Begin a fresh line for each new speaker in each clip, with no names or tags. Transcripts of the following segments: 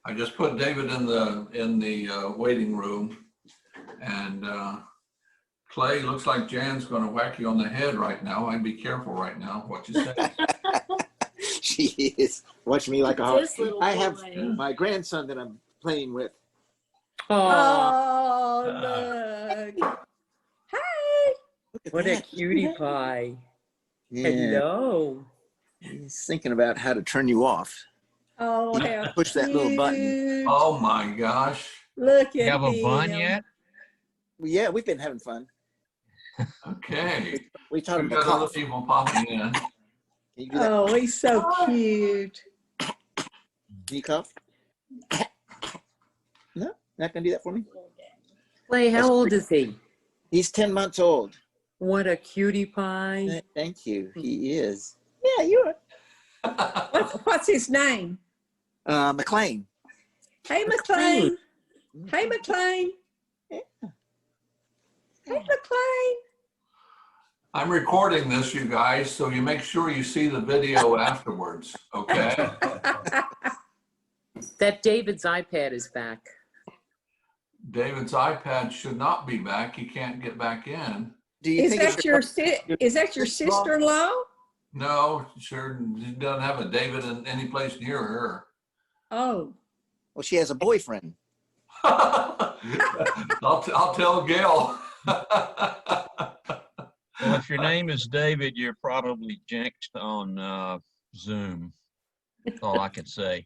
I just put David in the waiting room, and Clay, looks like Jan's going to whack you on the head right now. I'd be careful right now what you say.
She is. Watch me like a hawk. I have
boy.
my grandson that I'm playing with.
Oh, look. Hi.
What a cutie pie.
Yeah.
Hello.
He's thinking about how to turn you off.
Oh, how
Push that little button.
cute.
Oh my gosh.
Look at
You have a bun
him.
yet?
Well, yeah, we've been having fun.
Okay.
We taught him
We've
to
got other
cough.
people popping in.
Can you do that?
Oh, he's so cute.
Can you cough? No, not gonna do that for me.
Clay, how old is he?
He's 10 months old.
What a cutie pie.
Thank you. He is. Yeah, you are.
What's his name?
McLean.
Hey, McLean. Hey, McLean.
Yeah.
Hey, McLean.
I'm recording this, you guys, so you make sure you see the video afterwards, okay?
That David's iPad is back.
David's iPad should not be back. He can't get back in.
Do you
Is
think
that your sister-in-law?
No, sure, she doesn't have a David in any place near her.
Oh.
Well, she has a boyfriend.
I'll tell Gail.
Well, if your name is David, you're probably jinxed on Zoom. That's all I can say.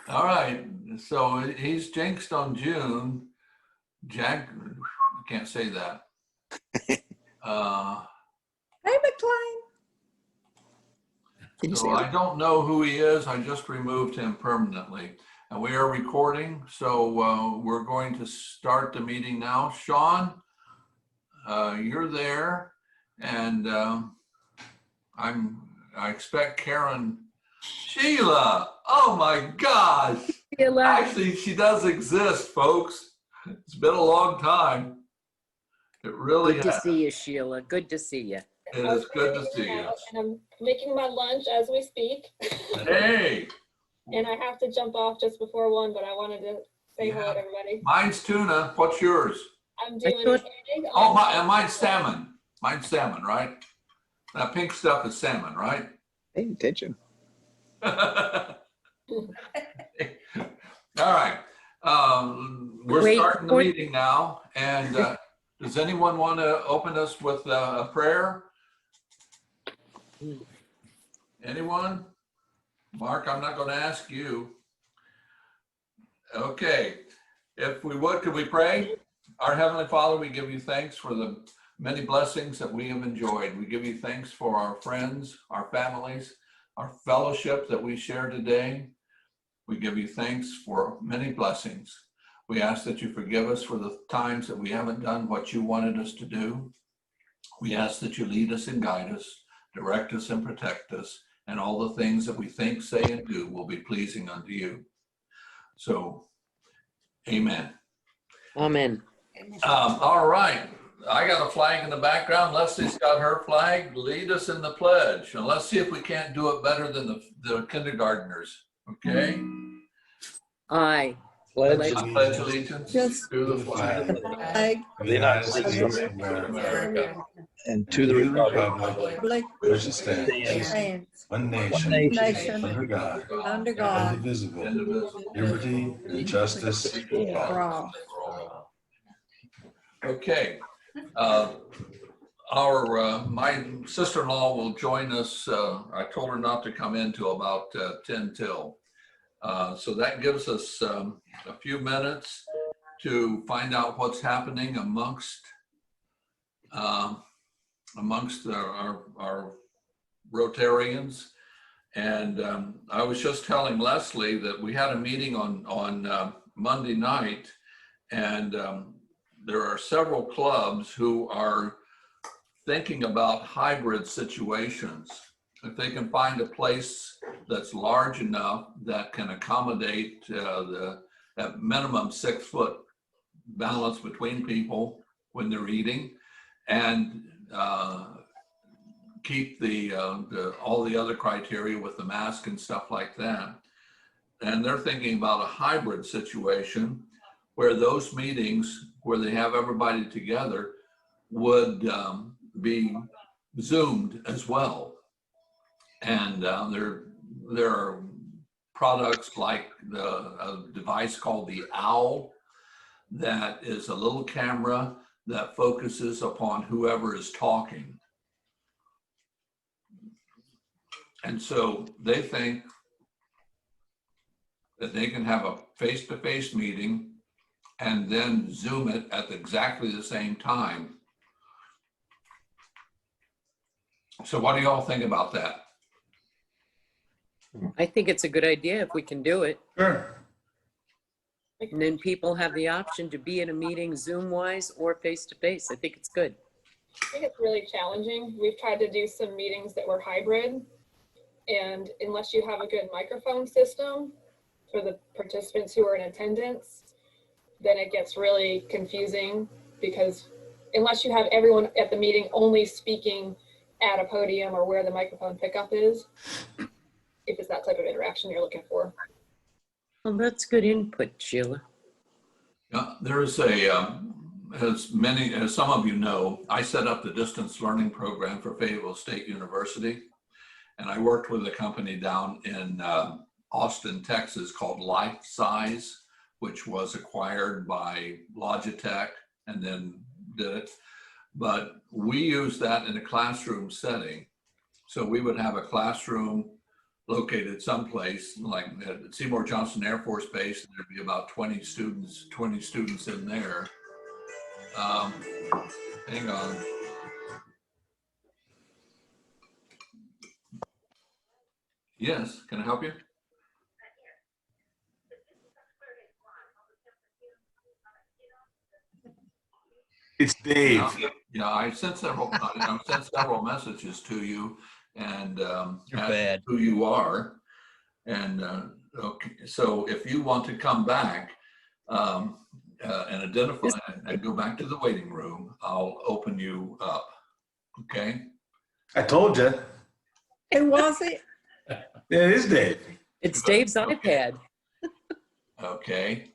All right, so he's jinxed on June. Jack, I can't say that.
Hey, McLean.
Can you
So
say
I don't know who he is. I just removed him permanently. And we are recording, so we're going to start the meeting now. Sean, you're there, and I expect Karen. Sheila, oh my gosh.
Sheila.
Actually, she does exist, folks. It's been a long time. It really
Good to
has.
see you, Sheila. Good to see you.
It is good to see you.
And I'm making my lunch as we speak.
Hey.
And I have to jump off just before 1, but I wanted to say hello to everybody.
Mine's tuna. What's yours?
I'm doing
thought-
egg
Oh,
on
mine's salmon. Mine's salmon, right? That pink stuff is salmon, right?
Pay attention.
All right. We're
Wait,
starting the
point-
meeting now. And does anyone want to open us with a prayer? Anyone? Mark, I'm not going to ask you. Okay. If we would, could we pray? Our Heavenly Father, we give you thanks for the many blessings that we have enjoyed. We give you thanks for our friends, our families, our fellowship that we share today. We give you thanks for many blessings. We ask that you forgive us for the times that we haven't done what you wanted us to do. We ask that you lead us and guide us, direct us and protect us, and all the things that we think, say, and do will be pleasing unto you. So, amen.
Amen.
All right. I got a flag in the background. Leslie's got her flag. Lead us in the pledge. And let's see if we can't do it better than the kindergartners. Okay?
I
I pledge allegiance
Just
to the flag
Egg.
of the United States of America
And
to the republic
Like
which stands
hands.
one nation
Nation.
under God,
Under God.
indivisible, liberty and justice for all.
Okay. My sister-in-law will join us. I told her not to come in till about 10 till. So that gives us a few minutes to find out what's happening amongst our Rotarians. And I was just telling Leslie that we had a meeting on Monday night, and there are several clubs who are thinking about hybrid situations. If they can find a place that's large enough that can accommodate at minimum 6 foot balance between people when they're eating, and keep all the other criteria with the mask and stuff like that. and they're thinking about a hybrid situation where those meetings where they have everybody together would be Zoomed as well. And there are products like a device called the Owl that is a little camera that focuses upon whoever is talking. And so they think that they can have a face-to-face meeting and then Zoom it at exactly the same time. So what do y'all think about that?
I think it's a good idea if we can do it.
Sure.
And then people have the option to be in a meeting Zoom-wise or face-to-face. I think it's good.
I think it's really challenging. We've tried to do some meetings that were hybrid, and unless you have a good microphone system for the participants who are in attendance, then it gets really confusing, because unless you have everyone at the meeting only speaking at a podium or where the microphone pickup is, if it's that type of interaction you're looking for.
Well, that's good input, Sheila.
There's as some of you know, I set up the distance learning program for Fayetteville State University. And I worked with a company down in Austin, Texas called Life Size, which was acquired by Logitech and then did it. But we used that in a classroom setting. So we would have a classroom located someplace like at Seymour Johnson Air Force Base, and there'd be about 20 students in there. Hang on. Yes, can I help you?
It's Dave.
Yeah, I sent several messages to you and
You're
asked
bad.
who you are. And okay, so if you want to come back and identify and go back to the waiting room, I'll open you up. Okay.
I told you.
Who was it?
It is Dave.
It's Dave's iPad.
Okay.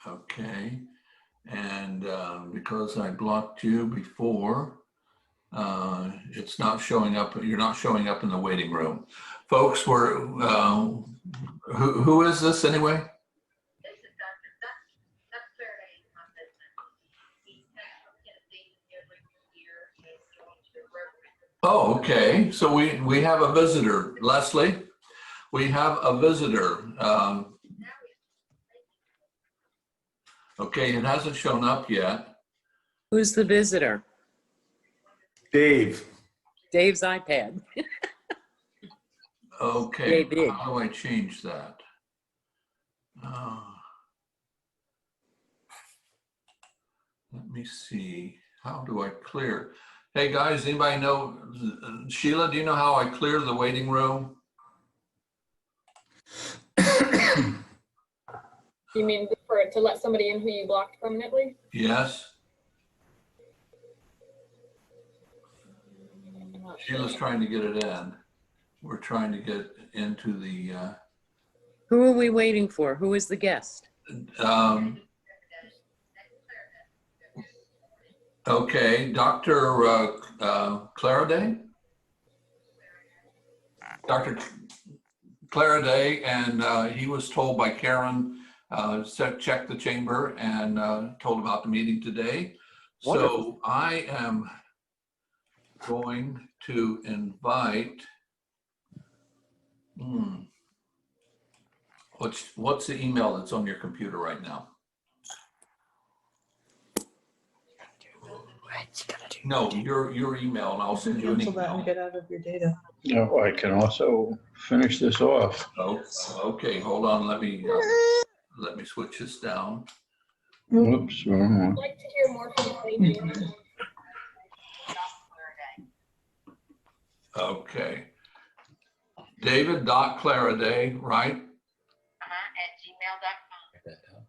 Okay. And because I blocked you before, it's not showing up. You're not showing up in the waiting room. Folks, who is this anyway? Oh, okay. So we have a visitor, Leslie. We have a visitor. Okay, it hasn't shown up yet.
Who's the visitor?
Dave.
Dave's iPad.
Okay,
David.
how do I change that? Let me see. How do I clear? Hey guys, anybody know? Sheila, do you know how I clear the waiting room?
You mean to let somebody in who you blocked permanently?
Yes. Sheila's trying to get it in. We're trying to get into the,
Who are we waiting for? Who is the guest?
okay, Dr. Claraday? Dr. Claraday, and he was told by Karen, check the chamber and told about the meeting today.
Wonderful.
So I am going to invite, what's the email that's on your computer right now? No, your email, and I'll send you an
Cancel that and
email.
get out of your data.
No, I can also finish this off.
Oh, okay, hold on, let me switch this down.
Whoops, wrong one.
I'd like to hear more from you.
Okay. David.Claraday, right?
At gmail.com.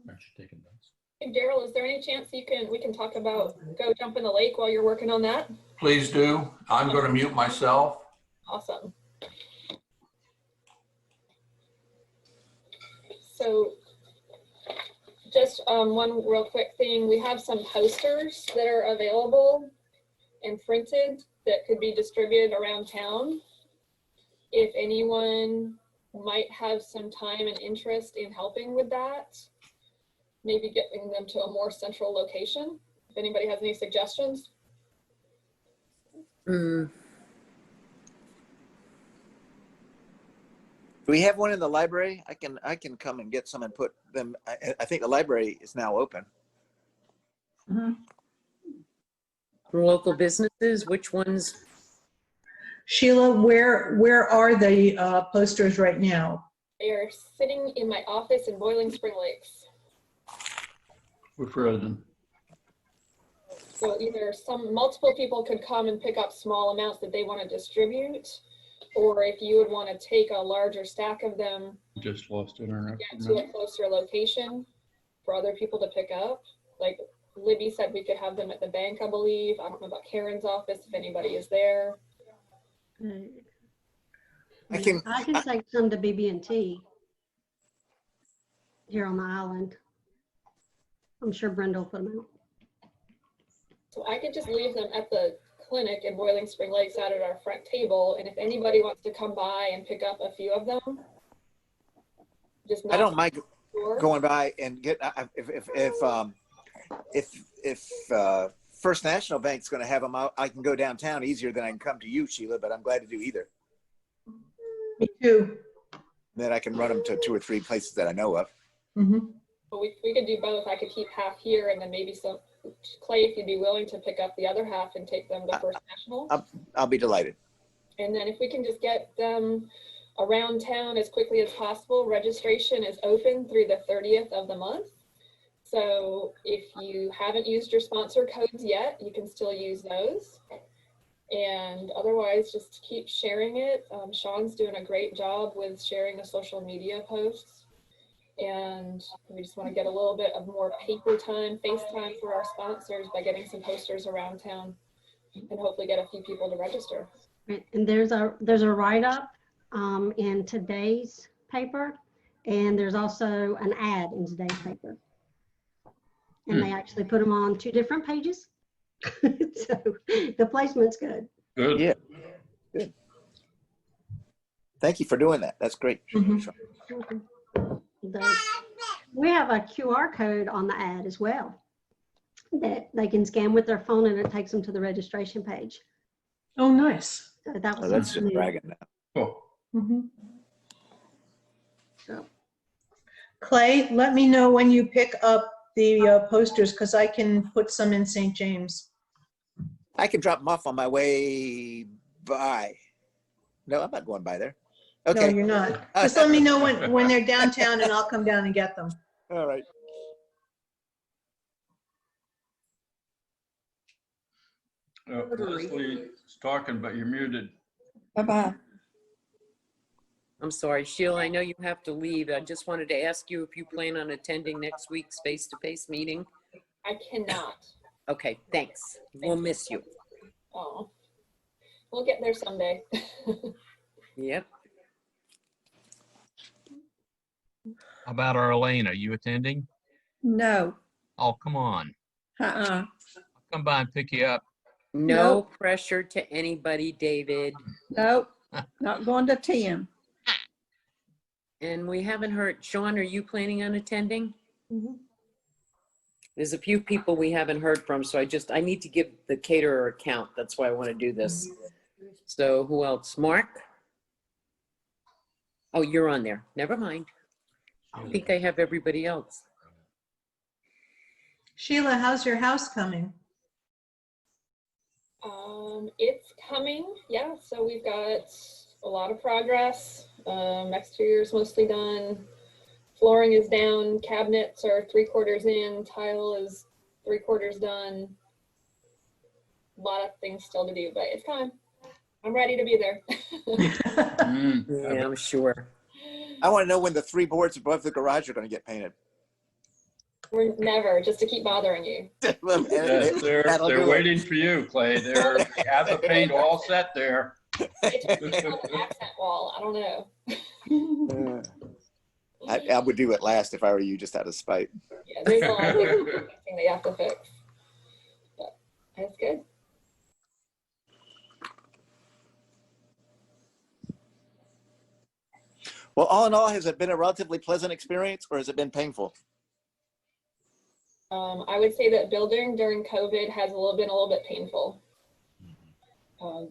Aren't you taking notes?
Hey, Daryl, is there any chance we can talk about Go Jump in the Lake while you're working on that?
Please do. I'm going to mute myself.
Awesome. So just one real quick thing. We have some posters that are available and printed that could be distributed around town. If anyone might have some time and interest in helping with that, maybe getting them to a more central location. If anybody has any suggestions.
Do we have one in the library? I can come and get some and put them. I think the library is now open.
For local businesses, which ones?
Sheila, where are the posters right now?
They are sitting in my office in Boiling Spring Lakes.
We're frozen.
So either multiple people could come and pick up small amounts that they want to distribute, or if you would want to take a larger stack of them,
Just lost internet.
get to a closer location for other people to pick up. Like Libby said, we could have them at the bank, I believe. I don't know about Karen's office, if anybody is there.
I can
take some to BB&T here on the island. I'm sure Brenda will put them out.
So I could just leave them at the clinic in Boiling Spring Lakes out at our front table. And if anybody wants to come by and pick up a few of them, just
I don't mind
sure.
going by and get if First National Bank's going to have them out, I can go downtown easier than I can come to you, Sheila. But I'm glad to do either.
Me too.
Then I can run them to 2 or 3 places that I know of.
But we could do both. I could keep half here and then maybe some. Clay, if you'd be willing to pick up the other half and take them to First National.
I'll be delighted.
And then if we can just get them around town as quickly as possible, registration is open through the 30th of the month. So if you haven't used your sponsor codes yet, you can still use those. And otherwise, just keep sharing it. Sean's doing a great job with sharing the social media posts. And we just want to get a little bit of more paper time, face time for our sponsors by getting some posters around town and hopefully get a few people to register.
And there's a write-up in today's paper, and there's also an ad in today's paper. And they actually put them on 2 different pages. So the placement's good.
Good.
Yeah. Good. Thank you for doing that. That's great.
We have a QR code on the ad as well that they can scan with their phone, and it takes them to the registration page.
Oh, nice.
So that was
That's just
something new.
bragging now.
Oh,
So,
Clay, let me know when you pick up the posters, because I can put some in St. James.
I can drop them off on my way by. No, I'm not going by there.
No,
Okay.
you're not. Just let me know when they're downtown and I'll come down and get them.
All right.
Leslie is talking, but you're muted.
Bye-bye.
I'm sorry, Sheila, I know you have to leave. I just wanted to ask you if you plan on attending next week's face-to-face meeting.
I cannot.
Okay, thanks. We'll miss you.
Oh, we'll get there someday.
Yep.
How about Arlene? Are you attending?
No.
Oh, come on. I'll come by and pick you up.
No
Nope.
pressure to anybody, David.
Nope. Not going to TM.
And we haven't heard, Sean, are you planning on attending? There's a few people we haven't heard from, so I need to give the caterer a count. That's why I want to do this. So who else? Mark? Oh, you're on there. Never mind. I think I have everybody else.
Sheila, how's your house coming?
It's coming, yeah. So we've got a lot of progress. Exterior is mostly done. Flooring is down. Cabinets are 3/4 in. Tile is 3/4 done. A lot of things still to do, but it's coming. I'm ready to be there.
Yeah, I'm sure.
I want to know when the 3 boards above the garage are going to get painted.
We're never, just to keep bothering you.
Yes, they're
That'll do it.
waiting for you, Clay. They have the paint all set there.
It's an accent wall. I don't know.
I would do it last if I were you, just out of spite.
Yeah, there's a lot of things they have to fix. But that's good.
Well, all in all, has it been a relatively pleasant experience, or has it been painful?
I would say that building during COVID has been a little bit painful.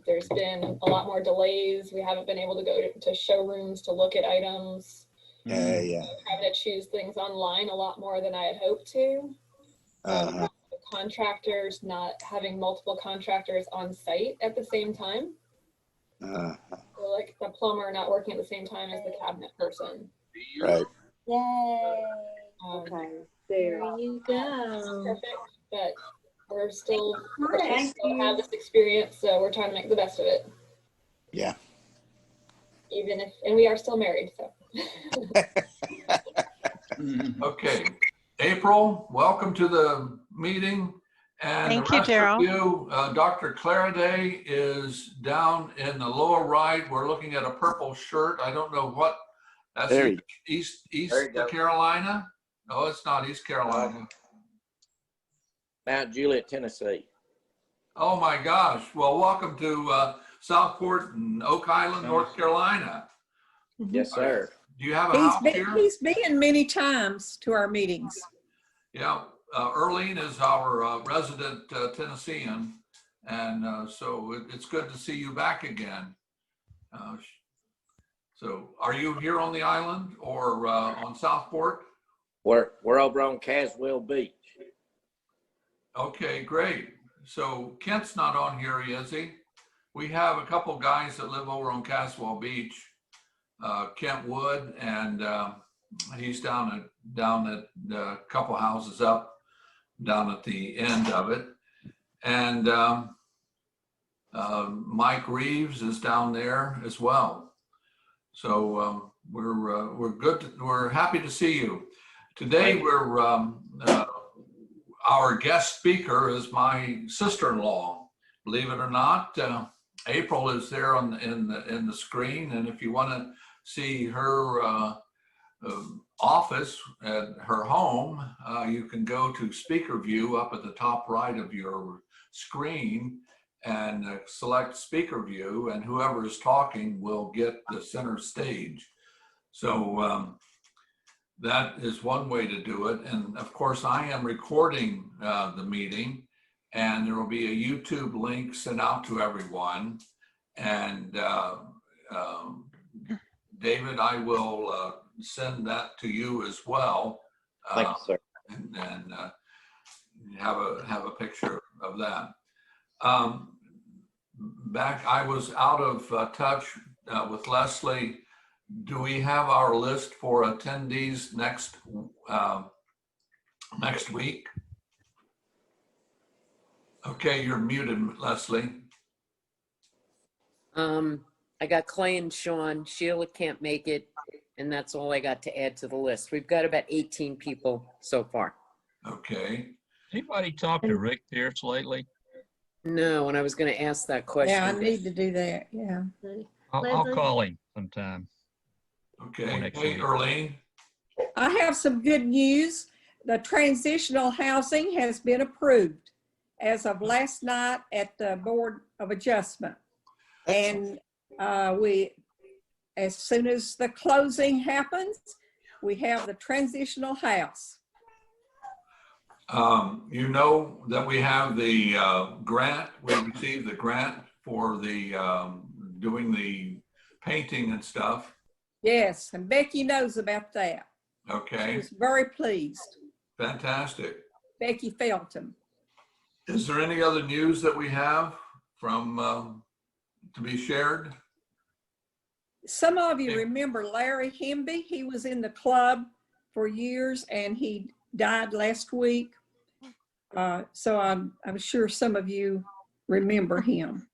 There's been a lot more delays. We haven't been able to go to showrooms to look at items.
Yeah.
Having to choose things online a lot more than I had hoped to. Contractors, not having multiple contractors on site at the same time. So like the plumber not working at the same time as the cabinet person.
Right.
Yay. Okay. There you go.
Perfect, but we're still have this experience, so we're trying to make the best of it.
Yeah.
And we are still married, so.
Okay, April, welcome to the meeting. And
Thank
the
you,
rest of
Daryl.
you, Dr. Claraday is down in the lower right. We're looking at a purple shirt. I don't know what, that's
There you
East
There you go.
Carolina? No, it's not East Carolina.
Mount Juliet, Tennessee.
Oh my gosh. Well, welcome to Southport and Oak Island, North Carolina.
Yes, sir.
Do you have a house here?
He's been many times to our meetings.
Yeah, Earlene is our resident Tennessean, and so it's good to see you back again. So are you here on the island or on Southport?
We're over on Caswell Beach.
Okay, great. So Kent's not on here, is he? We have a couple guys that live over on Caswell Beach, Kent Wood, and he's down at a couple houses up, down at the end of it. And Mike Reeves is down there as well. So we're good. We're happy to see you. Today we're our guest speaker is my sister-in-law. Believe it or not, April is there in the screen, and if you want to see her office at her home, you can go to speaker view up at the top right of your screen and select speaker view, and whoever is talking will get the center stage. So that is one way to do it. And of course, I am recording the meeting, and there will be a YouTube link sent out to everyone. And David, I will send that to you as well.
Thank you, sir.
And have a picture of that. I was out of touch with Leslie. Do we have our list for attendees next week? Okay, you're muted, Leslie.
I got Clay and Sean. Sheila can't make it, and that's all I got to add to the list. We've got about 18 people so far.
Okay.
Anybody talk to Rick Pierce lately?
No, and I was going to ask that question.
Yeah, I need to do that. Yeah.
I'll call him sometime.
Okay. Hey, Earlene.
I have some good news. The transitional housing has been approved as of last night at the Board of Adjustment. And as soon as the closing happens, we have the transitional house.
You know that we have the grant. We received the grant for the doing the painting and stuff.
Yes, and Becky knows about that.
Okay.
She was very pleased.
Fantastic.
Becky Felton.
Is there any other news that we have from to be shared?
Some of you remember Larry Hemby. He was in the club for years and he died last week. So I'm sure some of you remember him.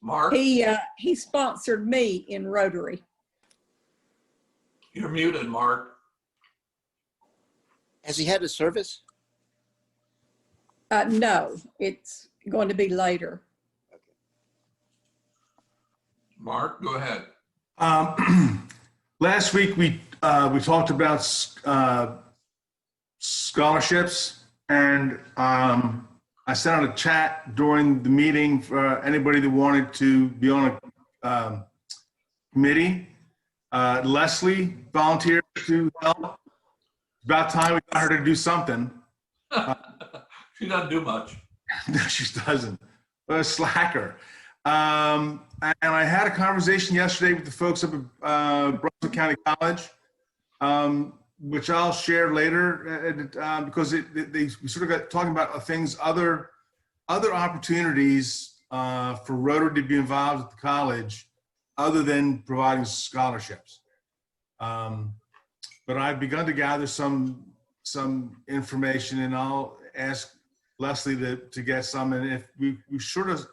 Mark?
He sponsored me in Rotary.
You're muted, Mark.
Has he had a service?
No, it's going to be later.
Mark, go ahead.
Last week we talked about scholarships, and I sent out a chat during the meeting for anybody that wanted to be on a committee. Leslie volunteered to help. It's about time we got her to do something.
She doesn't do much.
No, she doesn't. But a slacker. And I had a conversation yesterday with the folks up at Brunswick County College, which I'll share later, because we sort of got talking about things, other opportunities for Rotary to be involved at the college, other than providing scholarships. But I've begun to gather some information, and I'll ask Leslie to get some. And if we sort of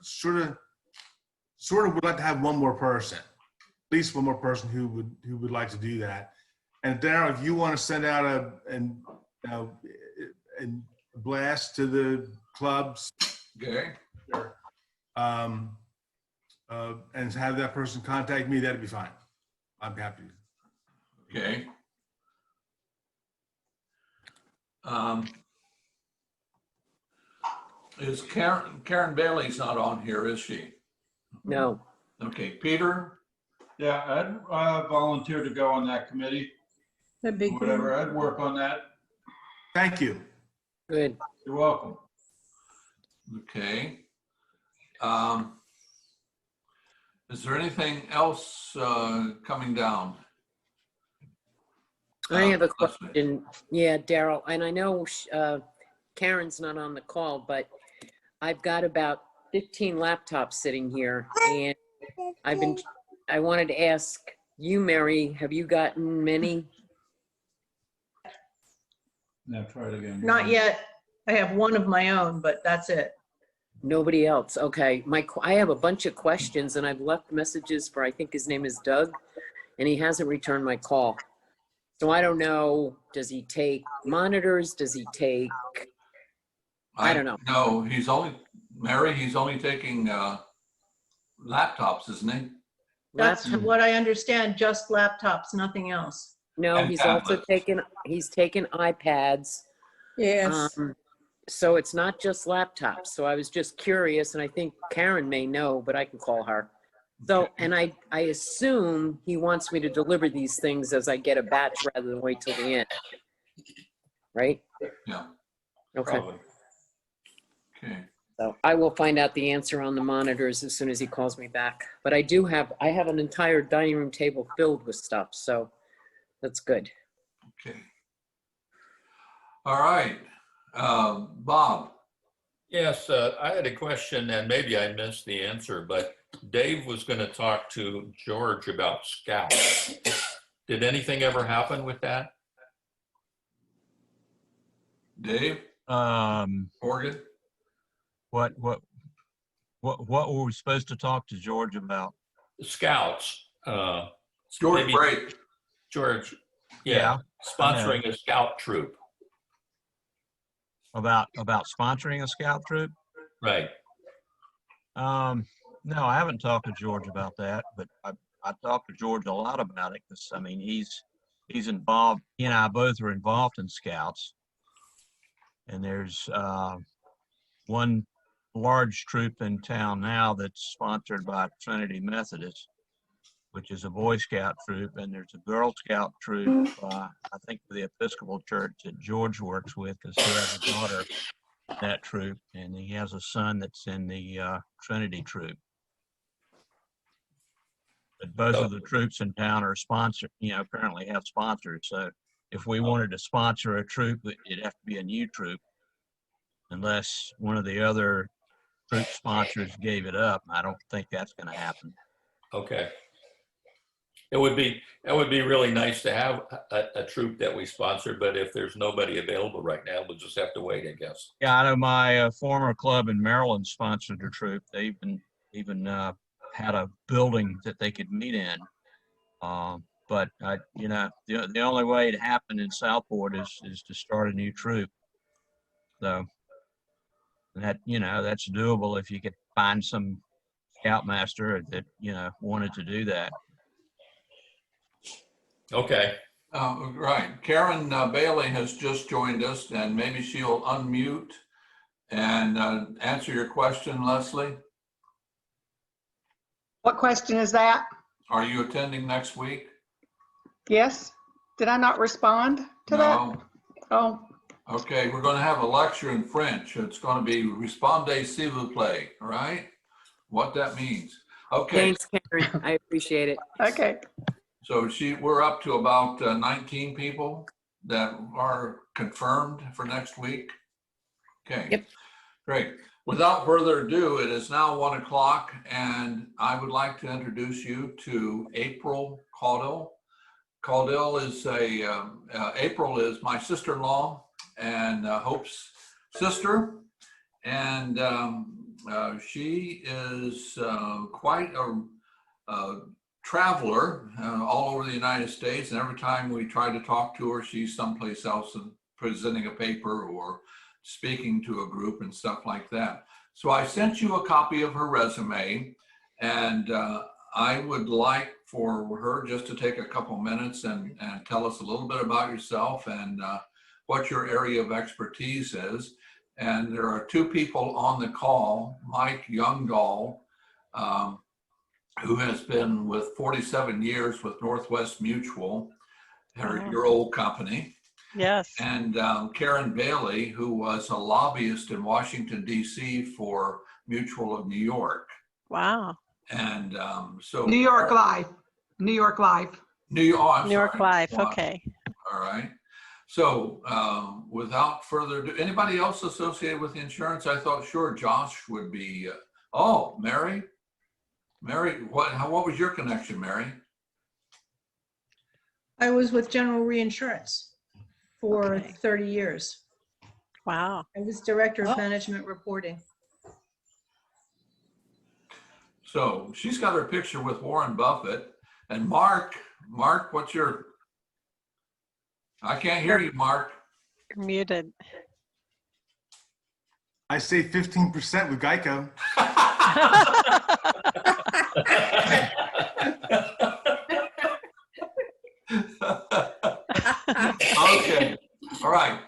would like to have one more person, at least one more person who would like to do that. And Darryl, if you want to send out a blast to the clubs,
Okay.
and have that person contact me, that'd be fine. I'm happy.
Okay. Is Karen Bailey's not on here, is she?
No.
Okay, Peter?
Yeah, I'd volunteer to go on that committee.
That'd be
Whatever,
good.
I'd work on that.
Thank you.
Good.
You're welcome.
Okay. Is there anything else coming down?
I have a question. Yeah, Daryl, and I know Karen's not on the call, but I've got about 15 laptops sitting here, and I wanted to ask you, Mary, have you gotten many?
Now try it again.
Not yet. I have one of my own, but that's it.
Nobody else. Okay. I have a bunch of questions, and I've left messages for, I think his name is Doug, and he hasn't returned my call. So I don't know, does he take monitors? Does he take, I don't know.
No, he's only taking laptops, isn't he?
That's what I understand, just laptops, nothing else.
No,
And
he's also
tablets.
taken iPads.
Yes.
So it's not just laptops. So I was just curious, and I think Karen may know, but I can call her. So, and I assume he wants me to deliver these things as I get a batch rather than wait till the end. Right?
Yeah.
Okay.
Probably.
Okay.
I will find out the answer on the monitors as soon as he calls me back. But I have an entire dining room table filled with stuff, so that's good.
Okay. All right. Bob.
Yes, I had a question, and maybe I missed the answer, but Dave was going to talk to George about Scouts. Did anything ever happen with that?
Dave? Morgan?
What were we supposed to talk to George about?
Scouts.
George
maybe
Bray.
George,
Yeah,
sponsoring a scout troop.
About sponsoring a scout troop?
Right.
No, I haven't talked to George about that, but I talked to George a lot about it because, I mean, he's involved. He and I both are involved in Scouts, and there's one large troop in town now that's sponsored by Trinity Methodist, which is a Boy Scout troop, and there's a Girl Scout troop, I think the Episcopal Church that George works with, because he has a daughter in that troop, and he has a son that's in the Trinity troop. But both of the troops in town are sponsored, apparently have sponsors. So if we wanted to sponsor a troop, it'd have to be a new troop, unless one of the other troop sponsors gave it up. I don't think that's going to happen.
Okay. It would be really nice to have a troop that we sponsored, but if there's nobody available right now, we'll just have to wait, I guess.
Yeah, I know my former club in Maryland sponsored a troop. They even had a building that they could meet in. But you know, the only way it happened in Southport is to start a new troop. So that, you know, that's doable if you could find some scoutmaster that, you know, wanted to do that.
Okay.
Right. Karen Bailey has just joined us, and maybe she'll unmute and answer your question, Leslie.
What question is that?
Are you attending next week?
Yes? Did I not respond to that?
No.
Oh,
Okay, we're going to have a lecture in French. It's going to be "Respondez s'il vous plaît," all right? What that means. Okay.
Thanks, Karen. I appreciate it.
okay.
So we're up to about 19 people that are confirmed for next week. Okay.
Yep.
Great. Without further ado, it is now 1 o'clock, and I would like to introduce you to April Caudill. Caudill is April is my sister-in-law and Hope's sister, and she is quite a traveler all over the United States, and every time we try to talk to her, she's someplace else and presenting a paper or speaking to a group and stuff like that. So I sent you a copy of her resume, and I would like for her just to take a couple minutes and tell us a little bit about yourself and what your area of expertise is. And there are two people on the call, Mike Youngdahl, who has been with 47 years with Northwest Mutual, your old company.
Yes.
And Karen Bailey, who was a lobbyist in Washington, D.C. for Mutual of New York.
Wow.
And so
New York Life. New York Life.
New York,
New York Life. Okay.
All right. So without further ado, anybody else associated with the insurance? I thought, sure, Josh would be. Oh, Mary. Mary, what was your connection, Mary?
I was with General Reinsurance for 30 years.
Wow.
I was Director of Management Reporting.
So she's got her picture with Warren Buffett. And Mark, what's your, I can't hear you, Mark.
You're muted.
I say 15% with Geico.
Okay. All right.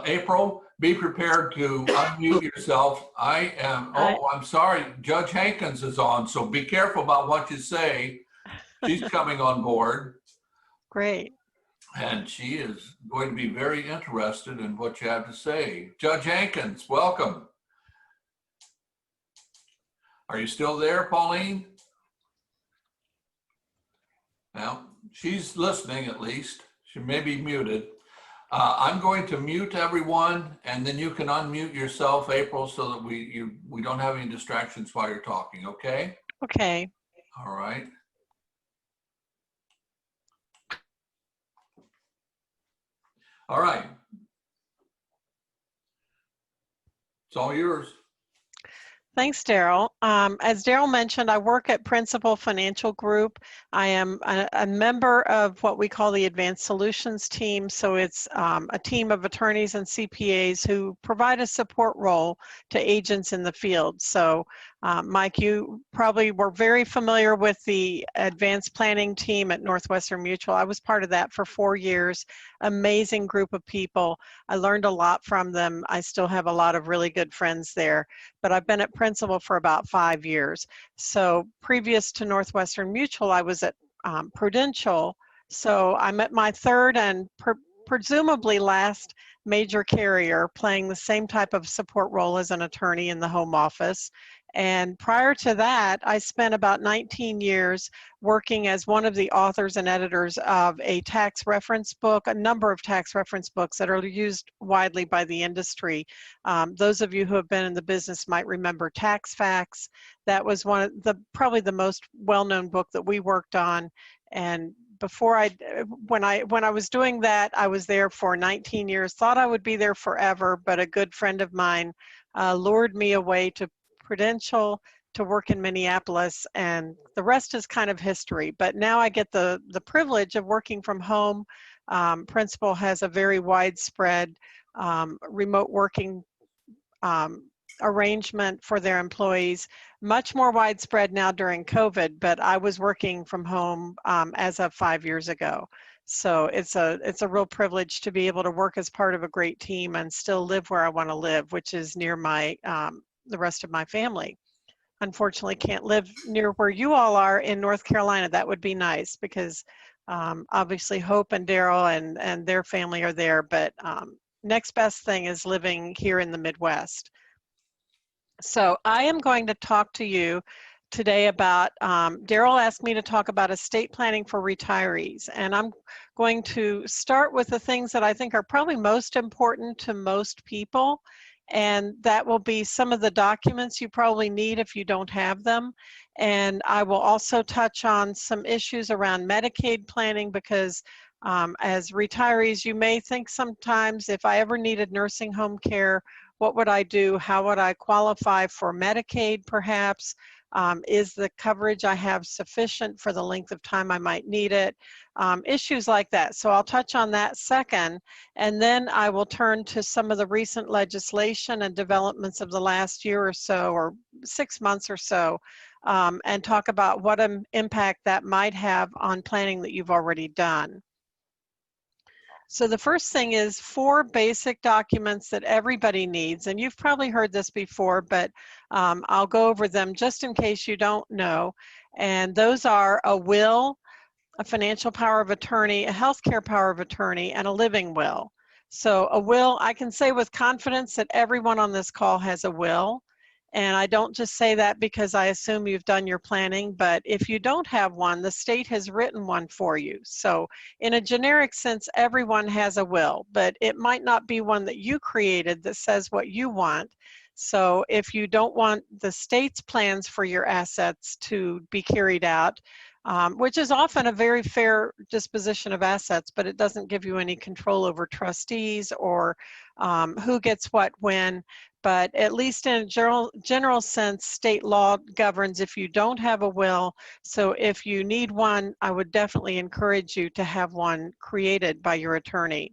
April, be prepared to unmute yourself. I'm sorry. Judge Hankins is on, so be careful about what you say. She's coming on board.
Great.
And she is going to be very interested in what you have to say. Judge Hankins, welcome. Are you still there, Pauline? Well, she's listening at least. She may be muted. I'm going to mute everyone, and then you can unmute yourself, April, so that we don't have any distractions while you're talking, okay?
Okay.
All right. All right. It's all yours.
Thanks, Daryl. As Daryl mentioned, I work at Principal Financial Group. I am a member of what we call the Advanced Solutions team. So it's a team of attorneys and CPAs who provide a support role to agents in the field. So Mike, you probably were very familiar with the advanced planning team at Northwestern Mutual. I was part of that for 4 years. Amazing group of people. I learned a lot from them. I still have a lot of really good friends there, but I've been at Principal for about 5 years. So previous to Northwestern Mutual, I was at Prudential. So I'm at my third and presumably last major carrier, playing the same type of support role as an attorney in the home office. And prior to that, I spent about 19 years working as one of the authors and editors of a tax reference book, a number of tax reference books that are used widely by the industry. Those of you who have been in the business might remember Tax Facts. That was one of probably the most well-known book that we worked on. And before when I was doing that, I was there for 19 years, thought I would be there forever, but a good friend of mine lured me away to Prudential, to work in Minneapolis, and the rest is kind of history. But now I get the privilege of working from home. Principal has a very widespread remote working arrangement for their employees, much more widespread now during COVID, but I was working from home as of 5 years ago. So it's a real privilege to be able to work as part of a great team and still live where I want to live, which is near my the rest of my family. Unfortunately, can't live near where you all are in North Carolina. That would be nice because obviously Hope and Daryl and their family are there, but next best thing is living here in the Midwest. So I am going to talk to you today about, Daryl asked me to talk about estate planning for retirees, and I'm going to start with the things that I think are probably most important to most people, and that will be some of the documents you probably need if you don't have them. And I will also touch on some issues around Medicaid planning because as retirees, you may think sometimes if I ever needed nursing home care, what would I do? How would I qualify for Medicaid perhaps? Is the coverage I have sufficient for the length of time I might need it? Issues like that. So I'll touch on that second, and then I will turn to some of the recent legislation and developments of the last year or so, or 6 months or so, and talk about what impact that might have on planning that you've already done. So the first thing is 4 basic documents that everybody needs, and you've probably heard this before, but I'll go over them just in case you don't know. And those are a will, a financial power of attorney, a healthcare power of attorney, and a living will. So a will, I can say with confidence that everyone on this call has a will. And I don't just say that because I assume you've done your planning, but if you don't have one, the state has written one for you. So in a generic sense, everyone has a will, but it might not be one that you created that says what you want. So if you don't want the state's plans for your assets to be carried out, which is often a very fair disposition of assets, but it doesn't give you any control over trustees or who gets what when. But at least in a general sense, state law governs if you don't have a will. So if you need one, I would definitely encourage you to have one created by your attorney.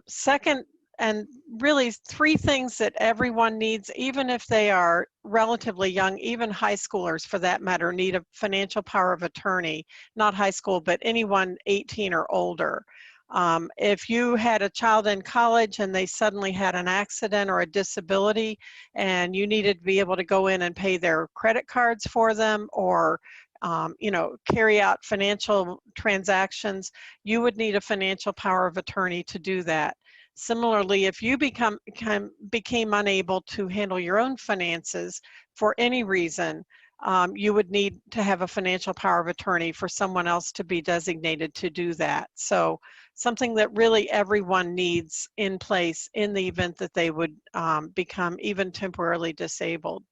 Second, and really 3 things that everyone needs, even if they are relatively young, even high schoolers for that matter, need a financial power of attorney, not high school, but anyone 18 or older. If you had a child in college and they suddenly had an accident or a disability and you needed to be able to go in and pay their credit cards for them or you know, carry out financial transactions, you would need a financial power of attorney to do that. Similarly, if you became unable to handle your own finances for any reason, you would need to have a financial power of attorney for someone else to be designated to do that. So something that really everyone needs in place in the event that they would become even temporarily disabled.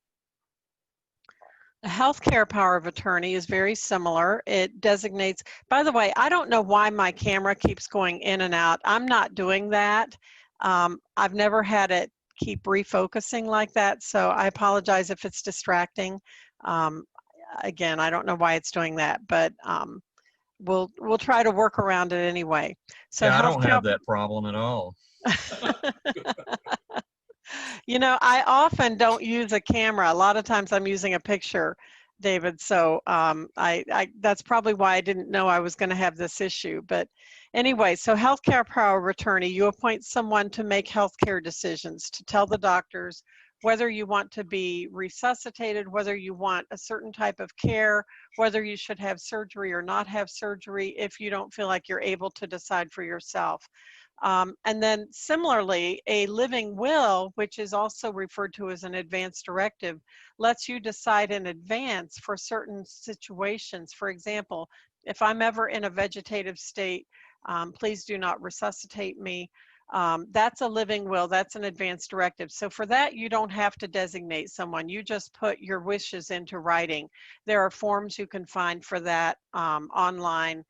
The healthcare power of attorney is very similar. It designates, by the way, I don't know why my camera keeps going in and out. I'm not doing that. I've never had it keep refocusing like that, so I apologize if it's distracting. Again, I don't know why it's doing that, but we'll try to work around it anyway. So
yeah, I don't have that problem at all.
You know, I often don't use a camera. A lot of times I'm using a picture, David. So that's probably why I didn't know I was going to have this issue. But anyway, so healthcare power of attorney, you appoint someone to make healthcare decisions, to tell the doctors whether you want to be resuscitated, whether you want a certain type of care, whether you should have surgery or not have surgery if you don't feel like you're able to decide for yourself. And then similarly, a living will, which is also referred to as an advance directive, lets you decide in advance for certain situations. For example, if I'm ever in a vegetative state, please do not resuscitate me. That's a living will, that's an advance directive. So for that, you don't have to designate someone. You just put your wishes into writing. There are forms you can find for that online.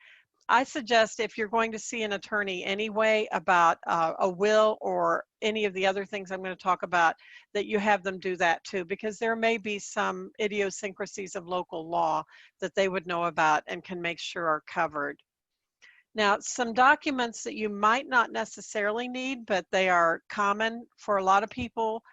I suggest if you're going to see an attorney anyway about a will or any of the other things I'm going to talk about, that you have them do that too, because there may be some idiosyncrasies of local law that they would know about and can make sure are covered. Now, some documents that you might not necessarily need, but they are common for a lot of people.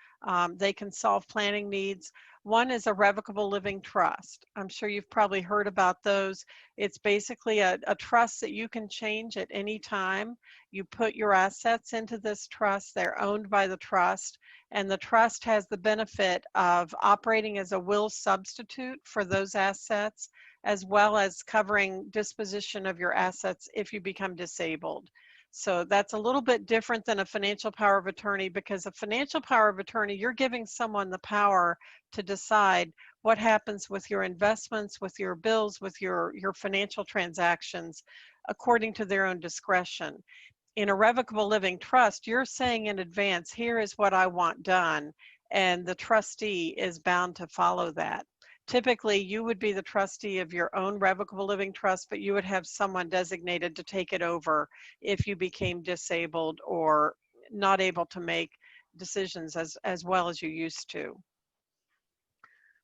They can solve planning needs. One is a revocable living trust. I'm sure you've probably heard about those. It's basically a trust that you can change at any time. You put your assets into this trust. They're owned by the trust, and the trust has the benefit of operating as a will substitute for those assets, as well as covering disposition of your assets if you become disabled. So that's a little bit different than a financial power of attorney, because a financial power of attorney, you're giving someone the power to decide what happens with your investments, with your bills, with your financial transactions, according to their own discretion. In a revocable living trust, you're saying in advance, here is what I want done, and the trustee is bound to follow that. Typically, you would be the trustee of your own revocable living trust, but you would have someone designated to take it over if you became disabled or not able to make decisions as well as you used to.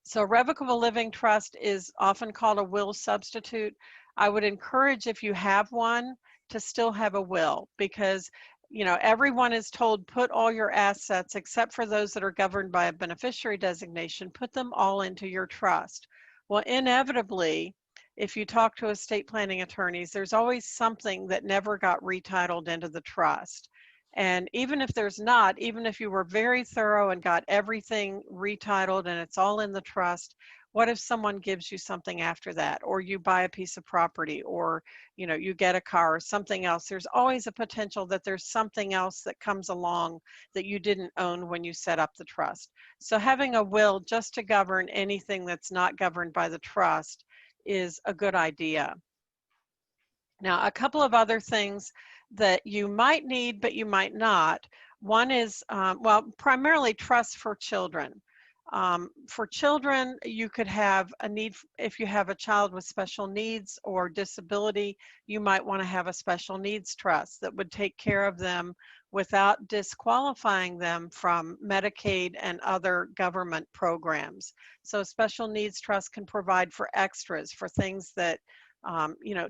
So revocable living trust is often called a will substitute. I would encourage, if you have one, to still have a will, because everyone is told put all your assets, except for those that are governed by a beneficiary designation, put them all into your trust. Well, inevitably, if you talk to estate planning attorneys, there's always something that never got retitled into the trust. And even if there's not, even if you were very thorough and got everything retitled and it's all in the trust, what if someone gives you something after that, or you buy a piece of property, or you get a car or something else? There's always a potential that there's something else that comes along that you didn't own when you set up the trust. So having a will just to govern anything that's not governed by the trust is a good idea. Now, a couple of other things that you might need, but you might not. One is, primarily trusts for children. For children, you could have a need, if you have a child with special needs or disability, you might want to have a special needs trust that would take care of them without disqualifying them from Medicaid and other government programs. So special needs trust can provide for extras, for things that,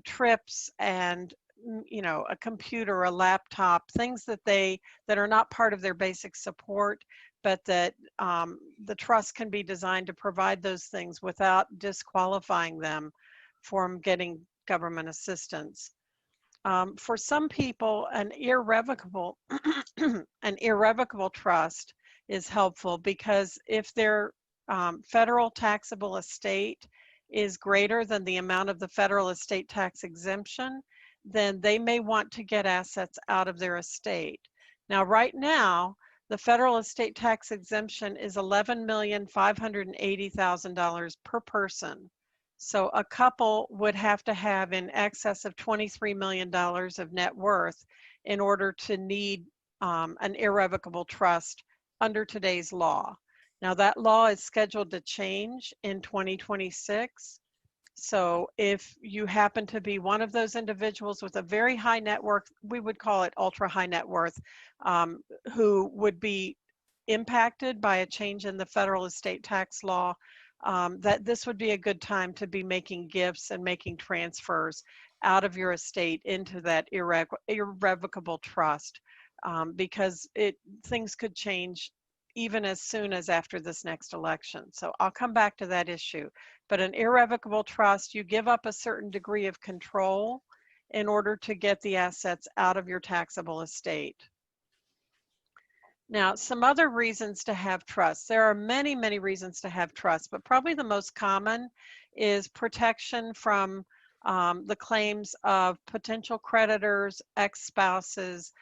trips and a computer, a laptop, things that are not part of their basic support, but that the trust can be designed to provide those things without disqualifying them from getting government assistance. For some people, an irrevocable trust is helpful, because if their federal taxable estate is greater than the amount of the federal estate tax exemption, then they may want to get assets out of their estate. Now, right now, the federal estate tax exemption is $11,580,000 per person. So a couple would have to have in excess of $23 million of net worth in order to need an irrevocable trust under today's law. Now, that law is scheduled to change in 2026. So if you happen to be one of those individuals with a very high net worth, we would call it ultra high net worth, who would be impacted by a change in the federal estate tax law, that this would be a good time to be making gifts and making transfers out of your estate into that irrevocable trust, because things could change even as soon as after this next election. So I'll come back to that issue. But an irrevocable trust, you give up a certain degree of control in order to get the assets out of your taxable estate. Now, some other reasons to have trusts. There are many, many reasons to have trusts, but probably the most common is protection from the claims of potential creditors, ex-spouses.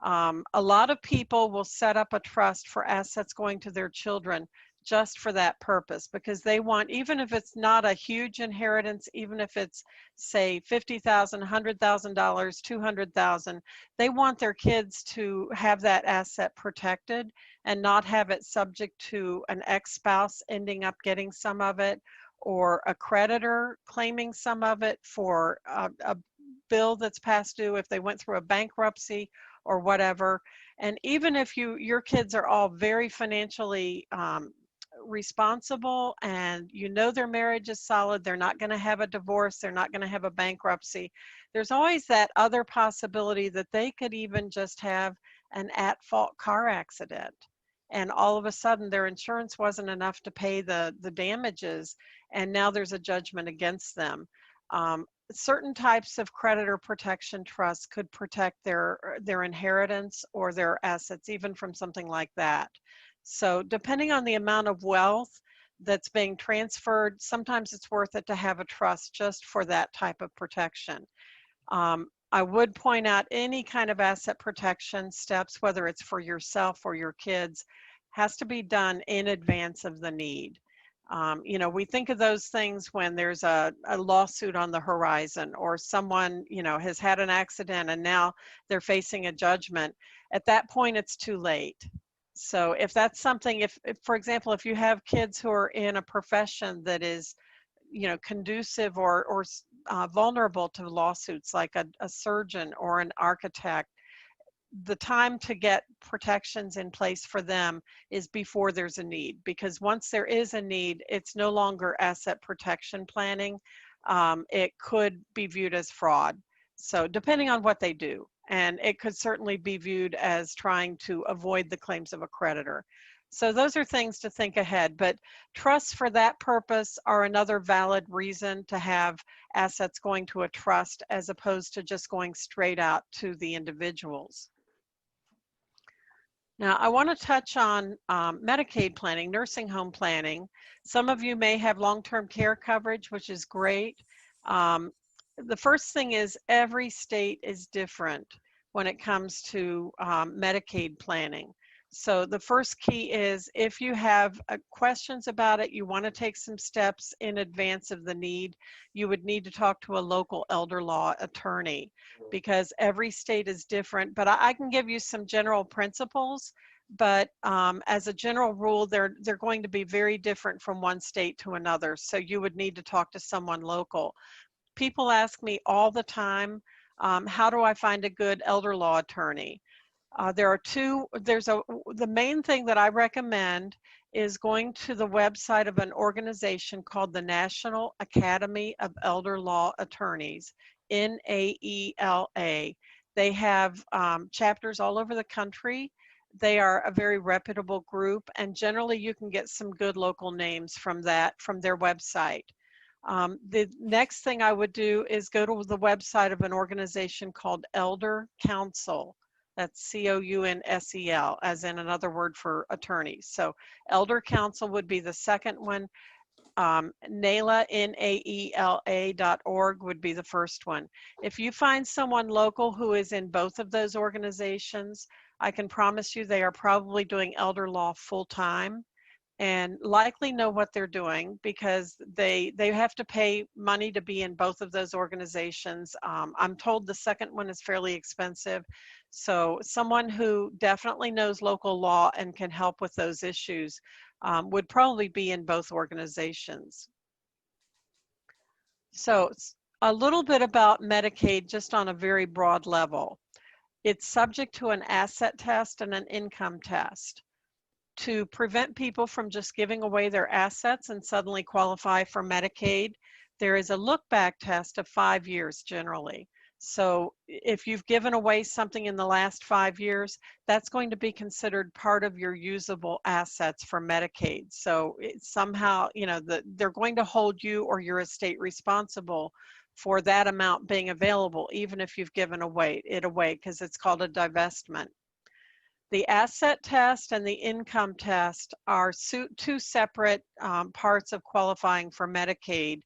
A lot of people will set up a trust for assets going to their children just for that purpose, because they want, even if it's not a huge inheritance, even if it's, say, $50,000, $100,000, $200,000, they want their kids to have that asset protected and not have it subject to an ex-spouse ending up getting some of it, or a creditor claiming some of it for bill that's past due, if they went through a bankruptcy or whatever. And even if your kids are all very financially responsible and you know their marriage is solid, they're not going to have a divorce, they're not going to have a bankruptcy, there's always that other possibility that they could even just have an at-fault car accident. And all of a sudden their insurance wasn't enough to pay the damages, and now there's a judgment against them. Certain types of creditor protection trusts could protect their inheritance or their assets even from something like that. So depending on the amount of wealth that's being transferred, sometimes it's worth it to have a trust just for that type of protection. I would point out any kind of asset protection steps, whether it's for yourself or your kids, has to be done in advance of the need. You know, we think of those things when there's a lawsuit on the horizon, or someone, you know, has had an accident and now they're facing a judgment. At that point, it's too late. So if that's something, if for example, if you have kids who are in a profession that is, you know, conducive or vulnerable to lawsuits, like a surgeon or an architect, the time to get protections in place for them is before there's a need, because once there is a need, it's no longer asset protection planning. It could be viewed as fraud. So depending on what they do, and it could certainly be viewed as trying to avoid the claims of a creditor. So those are things to think ahead, but trusts for that purpose are another valid reason to have assets going to a trust as opposed to just going straight out to the individuals. Now, I want to touch on Medicaid planning, nursing home planning. Some of you may have long-term care coverage, which is great. The first thing is every state is different when it comes to Medicaid planning. So the first key is if you have questions about it, you want to take some steps in advance of the need, you would need to talk to a local elder law attorney, because every state is different. But I can give you some general principles, but as a general rule, they're going to be very different from one state to another. So you would need to talk to someone local. People ask me all the time, how do I find a good elder law attorney? The main thing that I recommend is going to the website of an organization called the National Academy of Elder Law Attorneys, NAELA. They have chapters all over the country. They are a very reputable group, and generally you can get some good local names from their website. The next thing I would do is go to the website of an organization called Elder Council. That's COUNSEL, as in another word for attorneys. So Elder Council would be the second one. NAELA, NAELA.org would be the first one. If you find someone local who is in both of those organizations, I can promise you they are probably doing elder law full-time and likely know what they're doing, because they have to pay money to be in both of those organizations. I'm told the second one is fairly expensive. So someone who definitely knows local law and can help with those issues would probably be in both organizations. So a little bit about Medicaid just on a very broad level. It's subject to an asset test and an income test. To prevent people from just giving away their assets and suddenly qualify for Medicaid, there is a look-back test of 5 years generally. So if you've given away something in the last 5 years, that's going to be considered part of your usable assets for Medicaid. So somehow, you know, they're going to hold you or your estate responsible for that amount being available, even if you've given it away, because it's called a divestment. The asset test and the income test are two separate parts of qualifying for Medicaid.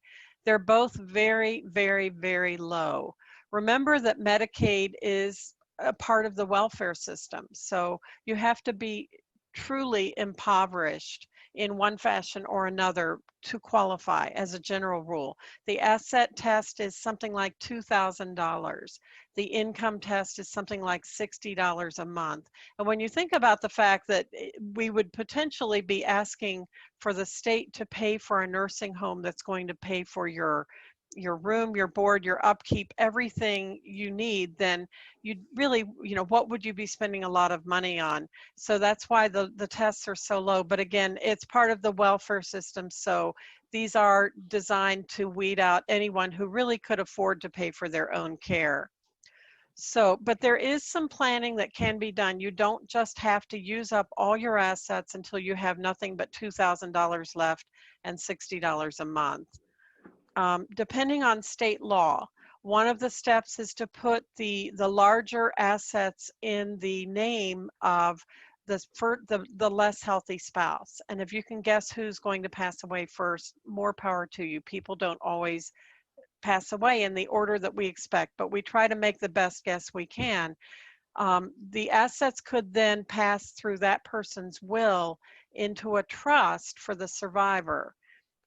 They're both very, very, very low. Remember that Medicaid is a part of the welfare system, so you have to be truly impoverished in one fashion or another to qualify as a general rule. The asset test is something like $2,000. The income test is something like $60 a month. And when you think about the fact that we would potentially be asking for the state to pay for a nursing home that's going to pay for your your room, your board, your upkeep, everything you need, then you really, what would you be spending a lot of money on? So that's why the tests are so low. But again, it's part of the welfare system. So these are designed to weed out anyone who really could afford to pay for their own care. So, but there is some planning that can be done. You don't just have to use up all your assets until you have nothing but $2,000 left and $60 a month. Depending on state law, one of the steps is to put the larger assets in the name of the less healthy spouse. And if you can guess who's going to pass away first, more power to you. People don't always pass away in the order that we expect, but we try to make the best guess we can. The assets could then pass through that person's will into a trust for the survivor.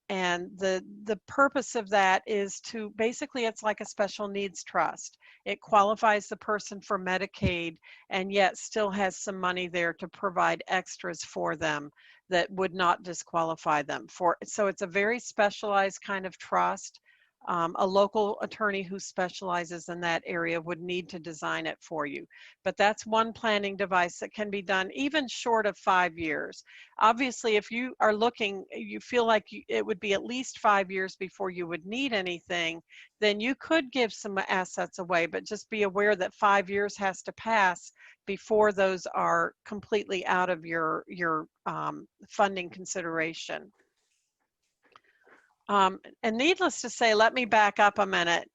And the purpose of that is to basically, it's like a special needs trust. It qualifies the person for Medicaid and yet still has some money there to provide extras for them that would not disqualify them for. So it's a very specialized kind of trust. A local attorney who specializes in that area would need to design it for you. But that's one planning device that can be done even short of 5 years. Obviously, if you are looking, you feel like it would be at least 5 years before you would need anything, then you could give some assets away, but just be aware that 5 years has to pass before those are completely out of your funding consideration. And needless to say, let me back up a minute.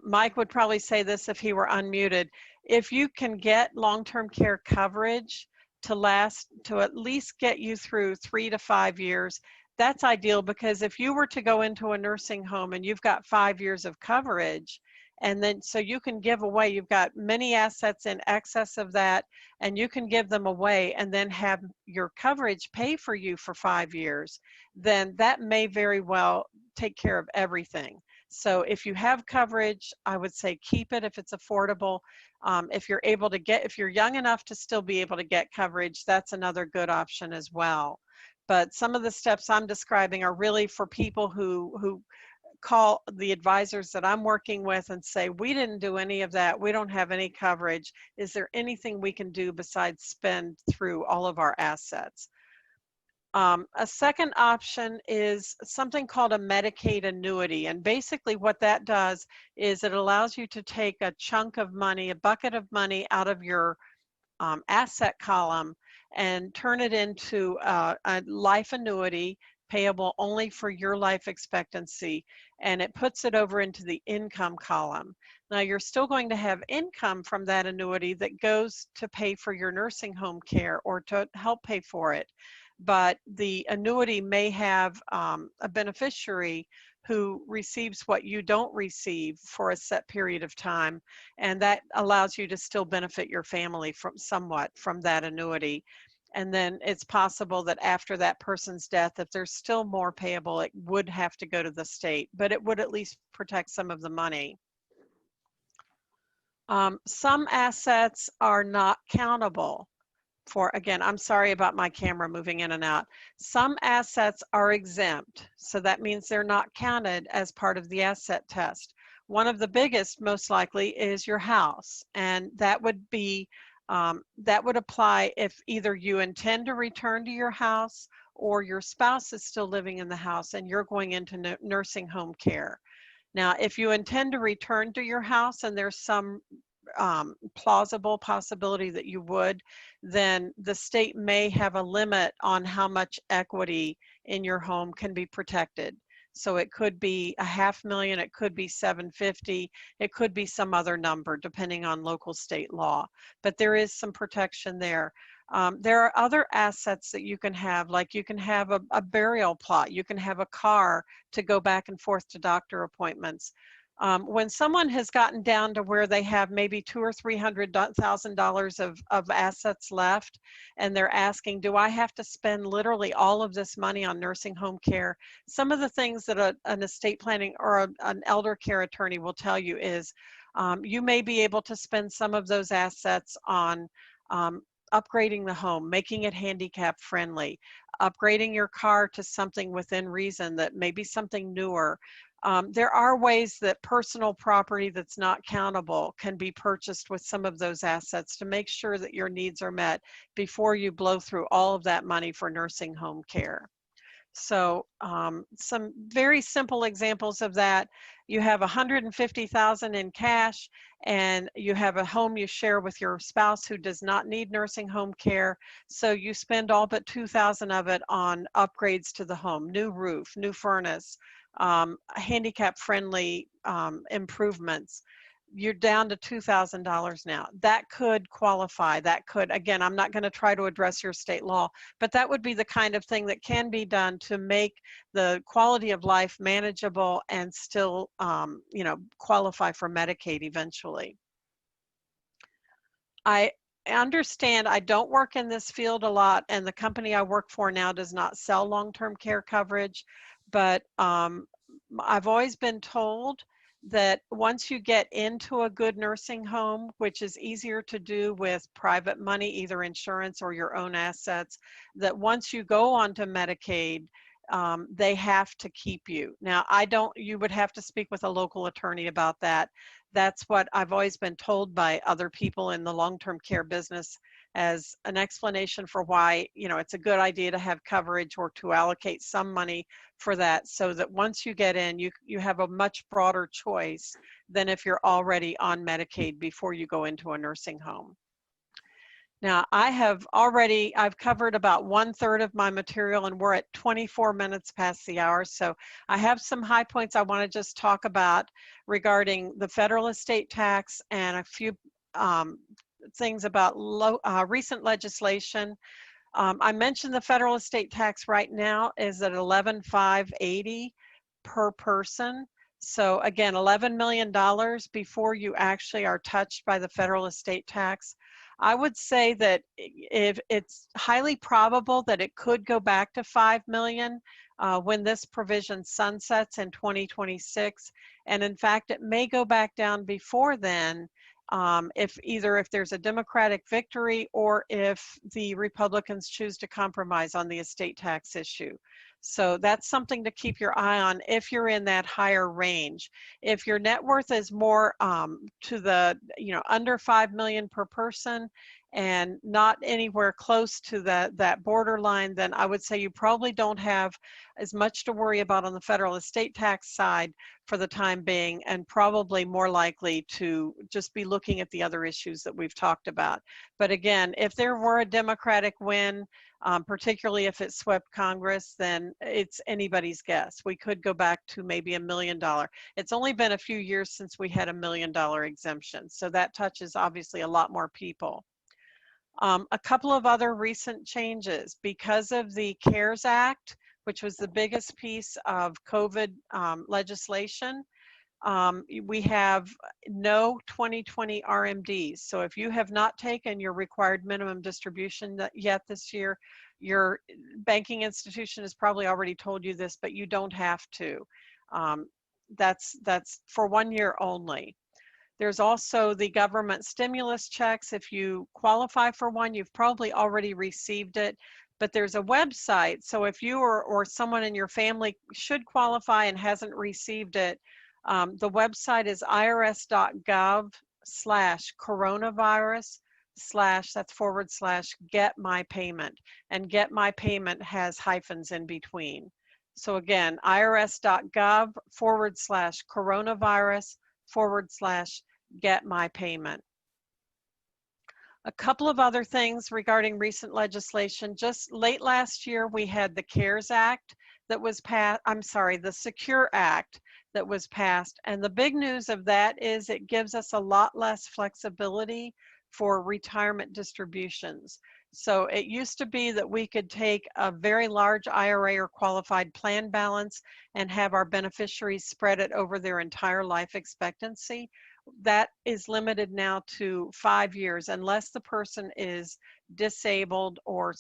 Mike would probably say this if he were unmuted. If you can get long-term care coverage to at least get you through 3 to 5 years, that's ideal, because if you were to go into a nursing home and you've got 5 years of coverage, and then so you can give away, you've got many assets in excess of that, and you can give them away and then have your coverage pay for you for 5 years, then that may very well take care of everything. So if you have coverage, I would say keep it if it's affordable. If you're able to if you're young enough to still be able to get coverage, that's another good option as well. But some of the steps I'm describing are really for people who call the advisors that I'm working with and say, we didn't do any of that. We don't have any coverage. Is there anything we can do besides spend through all of our assets? A second option is something called a Medicaid annuity. And basically what that does is it allows you to take a chunk of money, a bucket of money out of your asset column and turn it into a life annuity payable only for your life expectancy, and it puts it over into the income column. Now you're still going to have income from that annuity that goes to pay for your nursing home care or to help pay for it, but the annuity may have a beneficiary who receives what you don't receive for a set period of time, and that allows you to still benefit your family somewhat from that annuity. And then it's possible that after that person's death, if there's still more payable, it would have to go to the state, but it would at least protect some of the money. Some assets are not countable for, again, I'm sorry about my camera moving in and out. Some assets are exempt, so that means they're not counted as part of the asset test. One of the biggest, most likely, is your house, and that would be that would apply if either you intend to return to your house or your spouse is still living in the house and you're going into nursing home care. Now, if you intend to return to your house and there's some plausible possibility that you would, then the state may have a limit on how much equity in your home can be protected. So it could be $500,000, it could be $750,000, it could be some other number depending on local state law. But there is some protection there. There are other assets that you can have, like you can have a burial plot, you can have a car to go back and forth to doctor appointments. When someone has gotten down to where they have maybe $200,000 or $300,000 of assets left, and they're asking, do I have to spend literally all of this money on nursing home care? Some of the things that an estate planning or an elder care attorney will tell you is you may be able to spend some of those assets on upgrading the home, making it handicap friendly, upgrading your car to something within reason that may be something newer. There are ways that personal property that's not countable can be purchased with some of those assets to make sure that your needs are met before you blow through all of that money for nursing home care. So some very simple examples of that: you have $150,000 in cash and you have a home you share with your spouse who does not need nursing home care. So you spend all but $2,000 of it on upgrades to the home, new roof, new furnace, handicap friendly improvements. You're down to $2,000 now. That could qualify. That could, again, I'm not going to try to address your state law, but that would be the kind of thing that can be done to make the quality of life manageable and still, you know, qualify for Medicaid eventually. I understand I don't work in this field a lot, and the company I work for now does not sell long-term care coverage, but I've always been told that once you get into a good nursing home, which is easier to do with private money, either insurance or your own assets, that once you go onto Medicaid, they have to keep you. Now, you would have to speak with a local attorney about that. That's what I've always been told by other people in the long-term care business as an explanation for why, you know, it's a good idea to have coverage or to allocate some money for that, so that once you get in, you have a much broader choice than if you're already on Medicaid before you go into a nursing home. Now, I've covered about 1/3 of my material, and we're at 24 minutes past the hour. So I have some high points I want to just talk about regarding the federal estate tax and a few things about recent legislation. I mentioned the federal estate tax right now is at $11,580 per person. So again, $11 million before you actually are touched by the federal estate tax. I would say that if it's highly probable that it could go back to 5 million when this provision sunsets in 2026. And in fact, it may go back down before then, if there's a Democratic victory or if the Republicans choose to compromise on the estate tax issue. So that's something to keep your eye on if you're in that higher range. If your net worth is more to the, under 5 million per person and not anywhere close to that borderline, then I would say you probably don't have as much to worry about on the federal estate tax side for the time being, and probably more likely to just be looking at the other issues that we've talked about. But again, if there were a Democratic win, particularly if it swept Congress, then it's anybody's guess. We could go back to maybe $1 million. It's only been a few years since we had $1 million exemption, so that touches obviously a lot more people. A couple of other recent changes because of the CARES Act, which was the biggest piece of COVID legislation. We have no 2020 RMDs. So if you have not taken your required minimum distribution yet this year, your banking institution has probably already told you this, but you don't have to. That's for 1 year only. There's also the government stimulus checks. If you qualify for one, you've probably already received it, but there's a website. So if you or someone in your family should qualify and hasn't received it, the website is irs.gov/coronavirus/ that's / get my payment. And get my payment has hyphens in between. So again, irs.gov/coronavirus/ get my payment. A couple of other things regarding recent legislation. Just late last year, we had the CARES Act that was passed, the Secure Act that was passed. And the big news of that is it gives us a lot less flexibility for retirement distributions. So it used to be that we could take a very large IRA or qualified plan balance and have our beneficiaries spread it over their entire life expectancy. That is limited now to 5 years unless the person is disabled or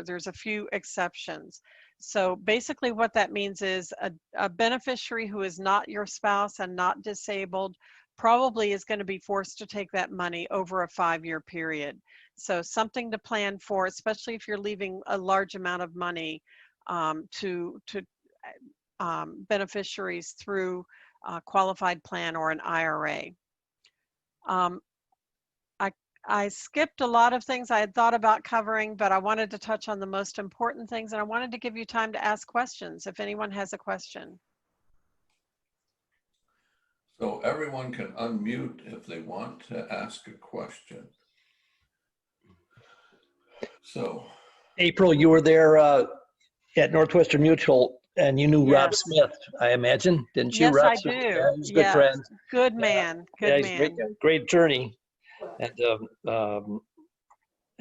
there's a few exceptions. So basically what that means is a beneficiary who is not your spouse and not disabled probably is going to be forced to take that money over a 5-year period. So something to plan for, especially if you're leaving a large amount of money to beneficiaries through a qualified plan or an IRA. I skipped a lot of things I had thought about covering, but I wanted to touch on the most important things, and I wanted to give you time to ask questions if anyone has a question.
So everyone can unmute if they want to ask a question. So.
April, you were there at Northwestern Mutual, and you knew Rob Smith, I imagine, didn't you?
Yes,
Rob
I
Smith?
do.
Yeah, he's a good friend.
Good man.
Yeah,
Good
he's
man.
great attorney. And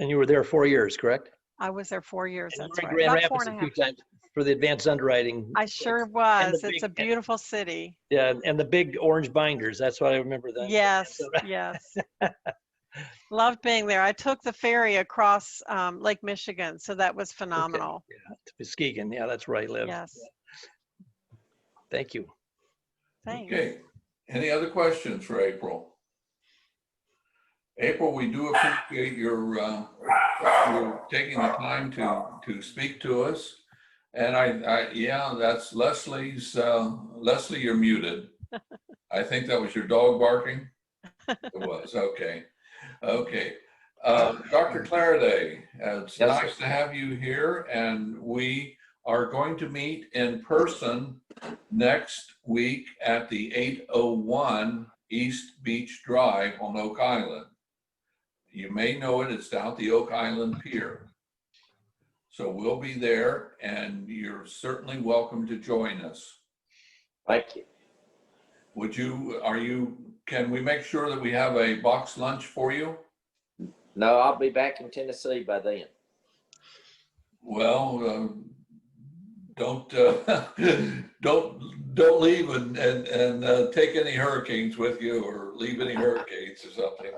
you were there 4 years, correct?
I was there 4 years.
And
That's
you were
right.
in Grand
About
Rapids
4.5
a few times for the advanced underwriting.
I sure was. It's a beautiful city.
Yeah, and the big orange binders. That's what I remember then.
Yes, yes. Loved being there. I took the ferry across Lake Michigan, so that was phenomenal.
Okay. Yeah, to Muskegon. Yeah, that's where I live.
Yes.
Thank you.
Thanks.
Okay. Any other questions for April? April, we do appreciate your taking the time to speak to us. And yeah, that's Leslie's. Leslie, you're muted. I think that was your dog barking. It was. Okay. Okay. Dr. Claraday, it's nice to have you here, and we are going to meet in person next week at the 801 East Beach Drive on Oak Island. You may know it, it's down at the Oak Island Pier. So we'll be there, and you're certainly welcome to join us.
Thank you.
Can we make sure that we have a box lunch for you?
No, I'll be back in Tennessee by then.
Well, don't leave and take any hurricanes with you, or leave any hurricanes or something.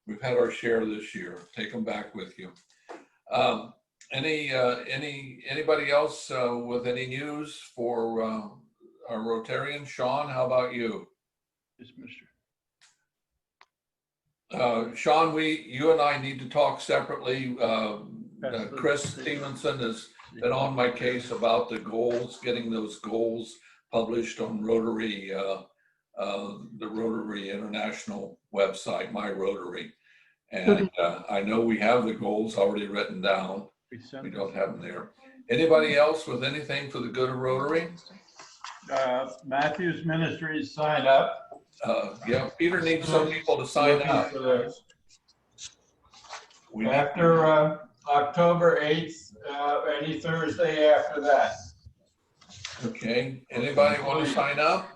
We've had our share this year. Take them back with you. Anybody else with any news for our Rotarians? Sean, how about you?
Yes, Mr.
Sean, you and I need to talk separately. Chris Stevenson has been on my case about the goals, getting those goals published on Rotary, the Rotary International website, My Rotary. And I know we have the goals already written down. We don't have them there. Anybody else with anything for the good of Rotary?
Matthews Ministries sign up.
Yeah, Peter needs some people to sign up.
After October 8th, any Thursday after that.
Okay, anybody want to sign up?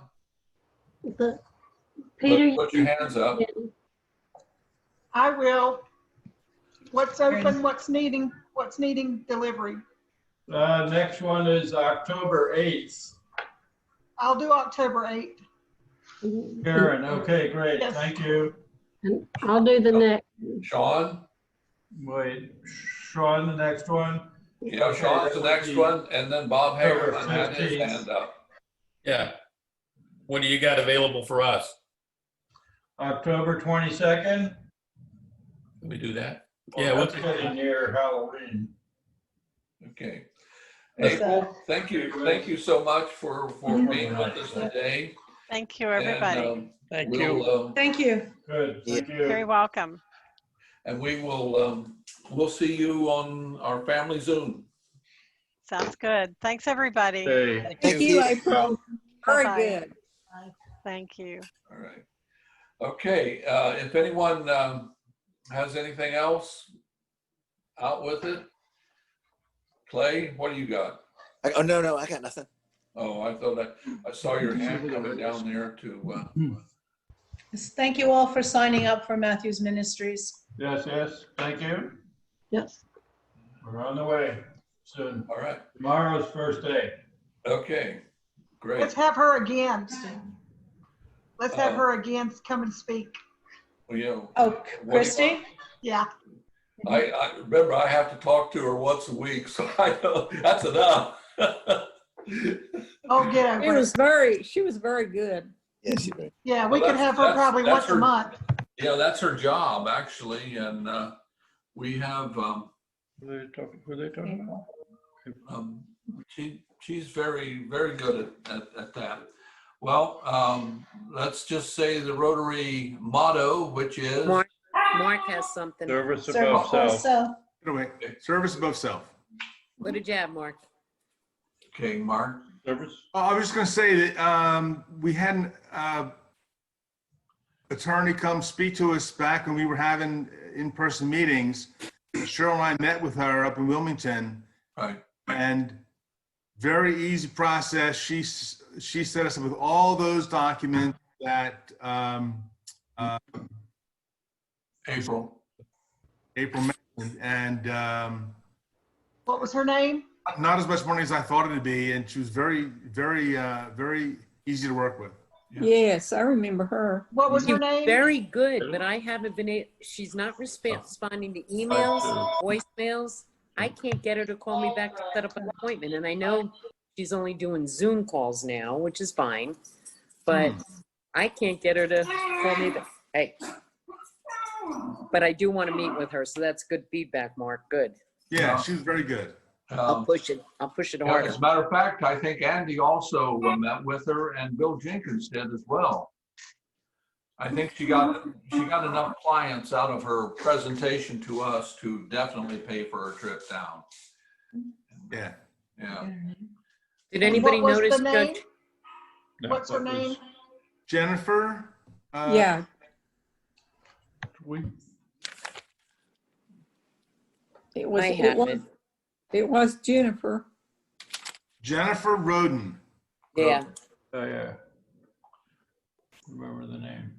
Peter,
Put your hands up.
I will. What's open, what's needing delivery?
Next one is October 8th.
I'll do October 8th.
Karen, okay, great,
Yes.
thank you.
I'll do the next.
Sean?
Wait, Sean, the next one?
Yeah,
Okay,
Sean's the next one, and then Bob Hagerman had his
15th.
hand up.
Yeah. What do you got available for us?
October 22nd?
Can we do that?
Well,
Yeah,
that's getting near Halloween.
Okay. April, thank you so much for being with us today.
Thank you, everybody.
And,
Thank you.
Thank you.
Good, thank you.
Very welcome.
And we will, we'll see you on our family Zoom.
Sounds good. Thanks, everybody.
Hey.
Thank you, April. Very
Bye-bye.
good.
Thank you.
All right. Okay, if anyone has anything else, out with it. Clay, what do you got?
Oh, no, I got nothing.
Oh, I thought I saw your hand coming down there to.
Thank you all for signing up for Matthews Ministries.
Yes, thank you.
Yes.
We're on the way soon.
All right.
Tomorrow's first day.
Okay, great.
Let's have her again. Let's have her again come and speak.
Well, you know,
Oh, Christy?
Yeah.
I remember I have to talk to her once a week, so I know that's enough.
Oh, get over it.
She was very good.
Yes, you did.
Yeah, we
Well,
could have her probably
that's
once a month.
Yeah, that's her job actually, and we have.
Who are they talking about?
she's very, very good at that. Well, let's just say the Rotary motto, which is
Mark has something.
Service
Service
above
above
self.
self.
Anyway, service above self.
What did you have, Mark?
okay, Mark.
Service.
Oh, I was just going to say that we had an attorney come speak to us back when we were having in-person meetings. Cheryl and I met with her up in Wilmington.
Right.
And very easy process. She set us up with all those documents that
April.
mentioned, and
What was her name?
not as much money as I thought it'd be, and she was very easy to work with.
Yes, I remember her.
What was her name?
Very good, but I haven't been she's not responding to emails, voicemails. I can't get her to call me back to set up an appointment. And I know she's only doing Zoom calls now, which is fine, but I can't get her to call me back. Hey, but I do want to meet with her. So that's good feedback, Mark. Good.
Yeah, she was very good.
I'll push it. I'll push it harder.
As a matter of fact, I think Andy also met with her, and Bill Jenkins did as well. I think she got enough clients out of her presentation to us to definitely pay for her trip down.
Yeah.
Yeah.
Did anybody
What was
notice
the name?
Judge?
What's her name?
Jennifer.
Yeah. It was.
I have it.
It was Jennifer.
Jennifer Roden.
Yeah.
Oh, yeah. Remember the name.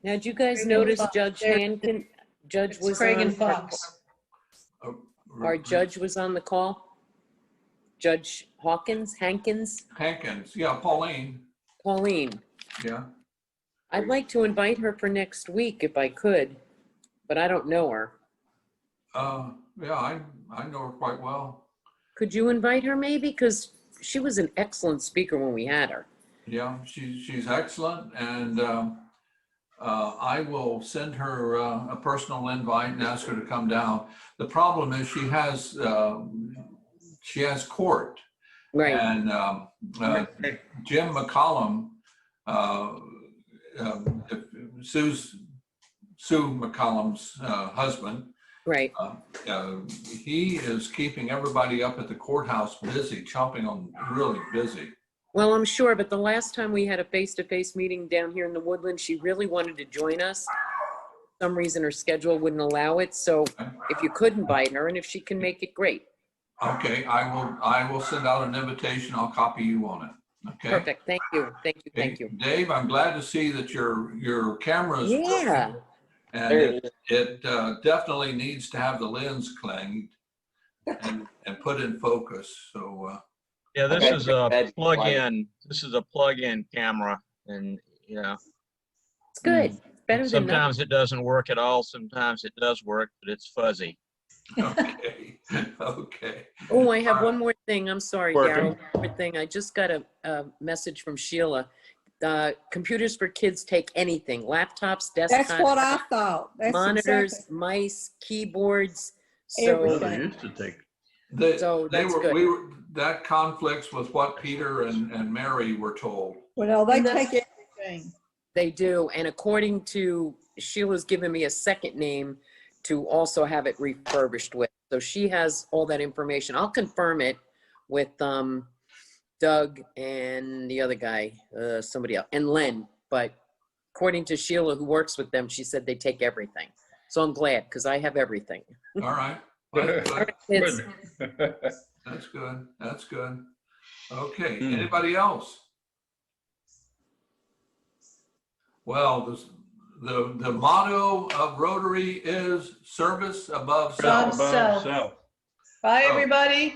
Now, did you guys notice Judge Hankin? Judge was
Craig
on.
and Fox.
Our judge was on the call. Judge Hankins.
Yeah, Pauline. Yeah.
I'd like to invite her for next week if I could, but I don't know her.
Yeah, I know her quite well.
Could you invite her maybe? Because she was an excellent speaker when we had her.
Yeah, she's excellent, and I will send her a personal invite and ask her to come down. The problem is she has court,
right?
And Jim McCollum, Sue McCollum's husband.
Right.
He is keeping everybody up at the courthouse busy, chomping on, really busy.
Well, I'm sure, but the last time we had a face-to-face meeting down here in the Woodlands, she really wanted to join us. For some reason her schedule wouldn't allow it. So if you could invite her and if she can make it, great.
Okay, I will send out an invitation. I'll copy you on it. Okay.
Perfect. Thank you. Thank you. Thank you.
Dave, I'm glad to see that your camera is
working.
And it definitely needs to have the lens cleaned and put in focus. So
yeah, this is a plug-in. This is a plug-in camera, and
it's good. It's better than
sometimes it doesn't work at all. Sometimes it does work, but it's fuzzy.
Okay. Okay.
Oh, I have one more thing. I'm sorry,
Working.
Daryl. One more thing. I just got a message from Sheila. Computers for kids take anything: laptops, desktops.
That's what I thought. That's
monitors,
exactly.
Mice, keyboards.
Everything.
They used to take.
That conflicts with what Peter and Mary were told.
Well, they take everything.
They do, and according to Sheila's given me a second name to also have it refurbished with. So she has all that information. I'll confirm it with Doug and the other guy, somebody else, and Len. But according to Sheila, who works with them, she said they take everything. So I'm glad because I have everything.
All right.
It's-
That's good. That's good. Okay. Anybody else? Well, the motto of Rotary is service above self.
Bye, everybody.